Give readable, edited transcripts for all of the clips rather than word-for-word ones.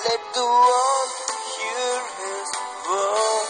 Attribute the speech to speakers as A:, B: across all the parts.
A: Let the world hear his word.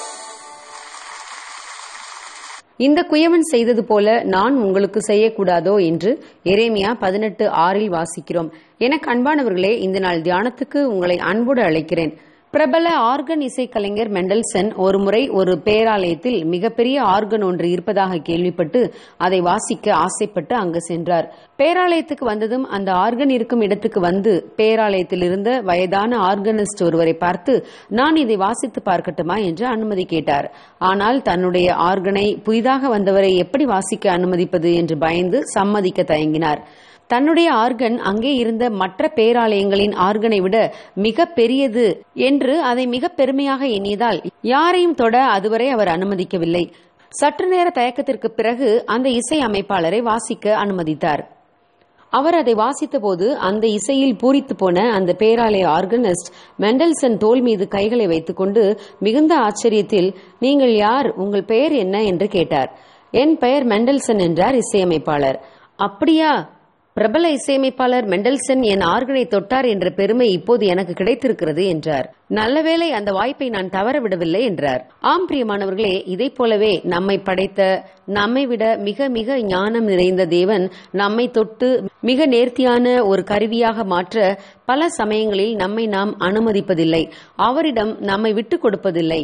B: இந்த குயவன் செய்தது போல நான் உங்களுக்கு செய்யக்கூடாதோ என்று எரேமியா 18:6 வாசிக்கிறோம். எனக்கு அன்பானவர்களே, இந்த நாள் தியானத்துக்கு உங்களை அன்போடு அழைக்கிறேன். பிரபல ஆர்கன் இசைக்கலைஞர் மெண்டல்சன் ஒருமுறை ஒரு பேராலயத்தில் மிகப்பெரிய ஆர்கன் ஒன்று இருப்பதாக கேள்விப்பட்டு அதை வாசிக்க ஆசைப்பட்டு அங்கு சென்றார். பேராலயத்துக்கு வந்ததும் அந்த ஆர்கன் இருக்கும் இடத்துக்கு வந்து பேராலயத்தில் இருந்த வயதான ஆர்கனிஸ்ட் ஒருவரை பார்த்து, நான் இதை வாசித்து பார்க்கட்டுமா என்று அனுமதி கேட்டார். ஆனால் தன்னுடைய ஆர்கனை புதிதாக வந்தவரை எப்படி வாசிக்க அனுமதிப்பது என்று பயந்து சம்மதிக்க தயங்கினார். தன்னுடைய ஆர்கன் அங்கே இருந்த மற்ற பேராலயங்களின் ஆர்கனை விட மிக பெரியது என்று அதை மிக பெருமையாக எண்ணியதால் யாரையும் தொட அதுவரை அவர் அனுமதிக்கவில்லை. சற்று நேர தயக்கத்திற்கு பிறகு அந்த இசை அமைப்பாளரை வாசிக்க அனுமதித்தார். அவர் அதை வாசித்த போது அந்த இசையில் பூரித்து போன அந்த பேராலய ஆர்கனிஸ்ட் மெண்டல்சன் தோள் மீது கைகளை வைத்துக்கொண்டு மிகுந்த ஆச்சரியத்தில், நீங்கள் யார், உங்கள் பெயர் என்ன என்று கேட்டார். என் பெயர் மெண்டல்சன் என்றார் இசையமைப்பாளர். அப்படியா, பிரபல இசையமைப்பாளர் மெண்டல்சன் என் ஆர்கனை தொட்டார் என்ற பெருமை இப்போது எனக்கு கிடைத்திருக்கிறது என்றார். நல்லவேளை, அந்த வாய்ப்பை நான் தவற விடவில்லை என்றார். ஆம் பிரியமானவர்களே, இதை போலவே நம்மை படைத்த, நம்மை விட மிக மிக ஞானம் நிறைந்த தேவன் நம்மை தொட்டு மிக நேர்த்தியான ஒரு கருவியாக மாற்ற பல சமயங்களில் நம்மை நாம் அனுமதிப்பதில்லை, அவரிடம் நம்மை விட்டுக் கொடுப்பதில்லை.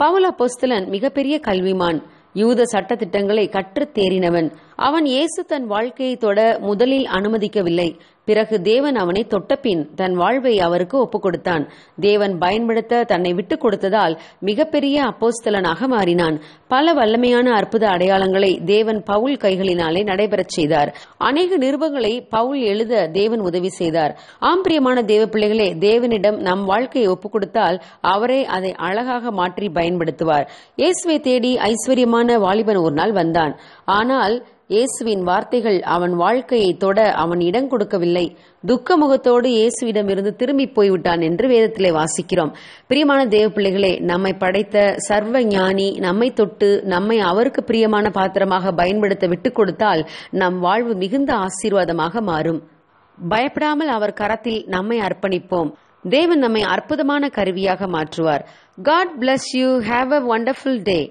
B: பவுல் அப்போஸ்தலன் மிகப்பெரிய கல்விமான், யூத சட்ட திட்டங்களை கற்றுத் தேறினவன். அவன் இயேசு தன் வாழ்க்கையை தொட முதலில் அனுமதிக்கவில்லை. பிறகு தேவன் அவனை தொட்டபின் தன் வாழ்வை அவருக்கு ஒப்புக் கொடுத்தான். தேவன் பயன்படுத்த தன்னை விட்டுக் கொடுத்ததால் மிகப்பெரிய அப்போஸ்தலனாக மாறினான். பல வல்லமையான அற்புத அடையாளங்களை தேவன் பவுல் கைகளினாலே நடைபெறச் செய்தார். அநேக நிருபங்களை பவுல் எழுத தேவன் உதவி செய்தார். ஆம் பிரியமான தேவ பிள்ளைகளே, தேவனிடம் நம் வாழ்க்கையை ஒப்புக் கொடுத்தால் அவரே அதை அழகாக மாற்றி பயன்படுத்துவார். இயேசுவை தேடி ஐஸ்வர்யமான வாலிபன் ஒரு நாள் வந்தான். ஆனால் இயேசுவின் வார்த்தைகள் அவன் வாழ்க்கையை தொட அவன் இடம் கொடுக்கவில்லை. துக்க முகத்தோடு இயேசுவிடம் இருந்து திரும்பி போய்விட்டான் என்று வேதத்திலே வாசிக்கிறோம். பிரியமான தேவ பிள்ளைகளே, நம்மை படைத்த சர்வ ஞானி நம்மை தொட்டு நம்மை அவருக்கு பிரியமான பாத்திரமாக பயன்படுத்த விட்டுக் கொடுத்தால் நம் வாழ்வு மிகுந்த ஆசீர்வாதமாக மாறும். பயப்படாமல் அவர் கரத்தில் நம்மை அர்ப்பணிப்போம். தேவன் நம்மை அற்புதமான கருவியாக மாற்றுவார். God bless you. Have a wonderful day.